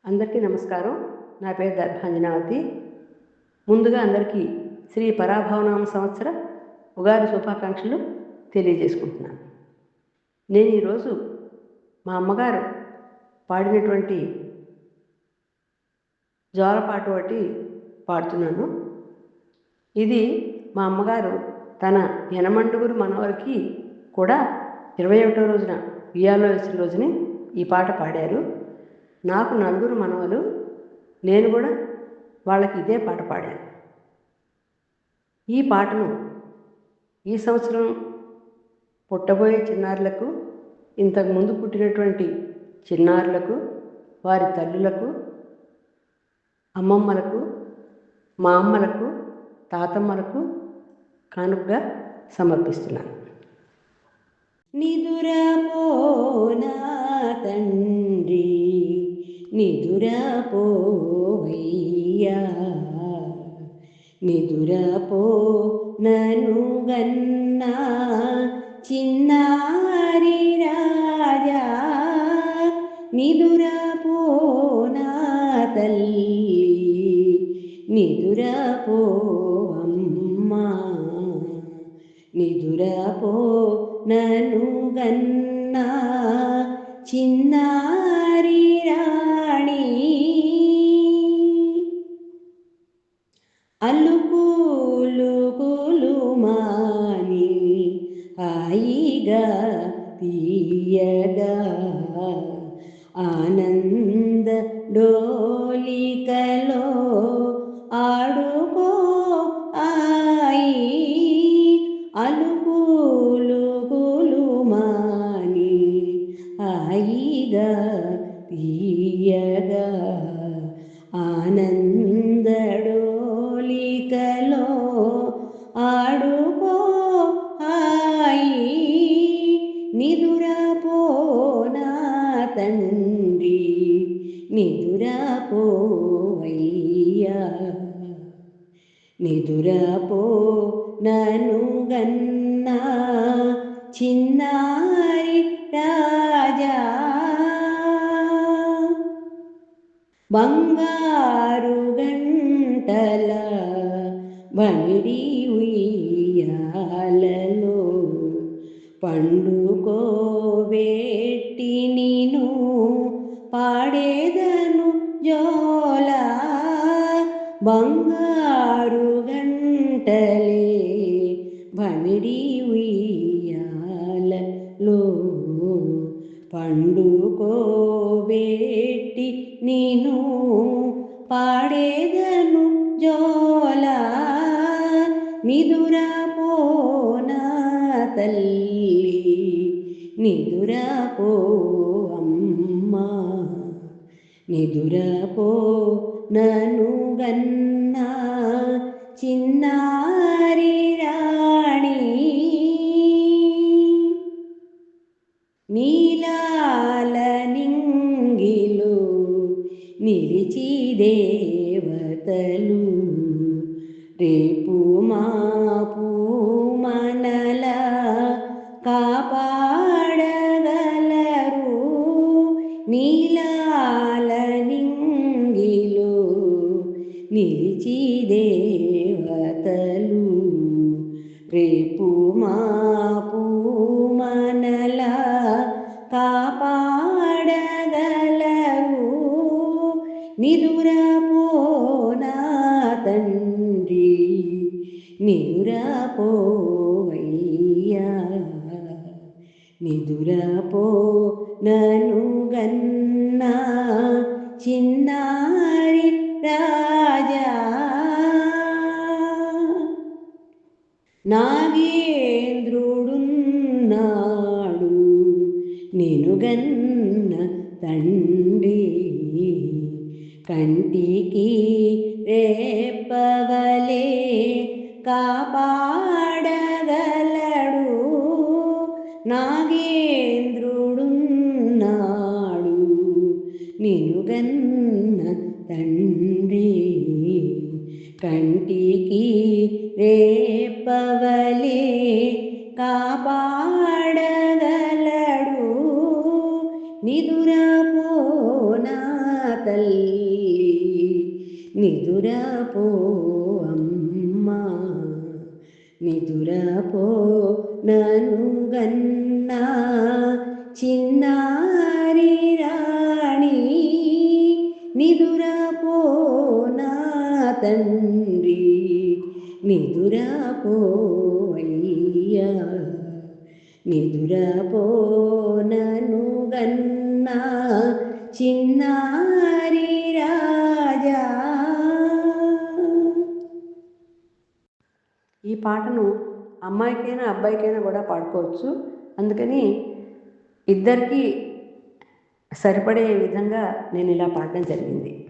అందరికీ నమస్కారం. నా పేరు దర్భాంజనావతి. ముందుగా అందరికీ శ్రీ పరాభవనామ సంవత్సర ఉగాది శుభాకాంక్షలు తెలియజేసుకుంటున్నాను. నేను ఈరోజు మా అమ్మగారు పాడినటువంటి జోలపాట ఒకటి పాడుతున్నాను. ఇది మా అమ్మగారు తన యనమండుగురు మనవరికి కూడా 21వ రోజున ఉయ్యాలో వేసిన రోజుని ఈ పాట పాడారు. నాకు నలుగురు మనవలు, నేను కూడా వాళ్ళకి ఇదే పాట పాడాను. ఈ పాటను ఈ సంవత్సరం పుట్టబోయే చిన్నారులకు, ఇంతకుముందు పుట్టినటువంటి చిన్నారులకు, వారి తల్లులకు, అమ్మమ్మలకు, మా అమ్మలకు, తాతమ్మలకు కానుకగా సమర్పిస్తున్నాను. నిదురపోనా తండ్రి, నిదురపోవయ్యా, నిదురపో నను గన్నా చిన్నారి రాజా, నిదురపోనా తల్లి, నిదురపో అమ్మా, నిదురపో నను గన్నా చిన్నారి రాణి, అలుకులుకులు మాని హాయిగా తీయగా ఆనంద డోలికలో ఆడుకో ఆయి, అలుకులుకులు మాని హాయిగా తీయగా ఆనంద డోలికలో ఆడుకో హాయి, నిదురపోనా తండ్రి, నిదురపోవయ్యా, నిదురపో నను గన్నా చిన్నారి రాజా, బంగారు గంటల బండి ఉయ్యాలలో పండుకోబెట్టి నిను పాడేదను జోల, బంగారు గంటలే బండి ఉయ్యాలలో పండుకోబెట్టి నిను పాడేదను జోల, నిదురపోనా తల్లి, నిదురపో అమ్మా, నిదురపో నను గన్నా చిన్నారి రాణి, నీలాల నింగిలో నిలిచి దేవతలు రేపు మాపు మనల కాపాడగలరు, నీలాల నింగిలో నిలిచి దేవతలు రేపు మాపు మనల కాపాడగలరు, నిదురపోనా తండ్రి, నిదురపోవయ్యా, నిదురపో నను గన్నా చిన్నారి రాజా, నాగేంద్రుడున్నాడు నినుగన్న తండ్రి, కంటికి రేపవలే కాపాడగలడు, నాగేంద్రుడున్నాడు నినుగన్న తండ్రి, కంటికి రేపవలే కాపాడగలడు, నిదురపోనా తల్లి నిదురపో అమ్మా నిదురపో నను గన్నా చిన్నారి రాణి నిదురపో నా తండ్రి నిదురపో అయ్యా నిదురపో నను గన్నా చిన్నారి రాజా. ఈ పాటను అమ్మాయికైనా అబ్బాయికైనా కూడా పాడుకోవచ్చు. అందుకని ఇద్దరికీ సరిపడే విధంగా నేను ఇలా పాడడం జరిగింది.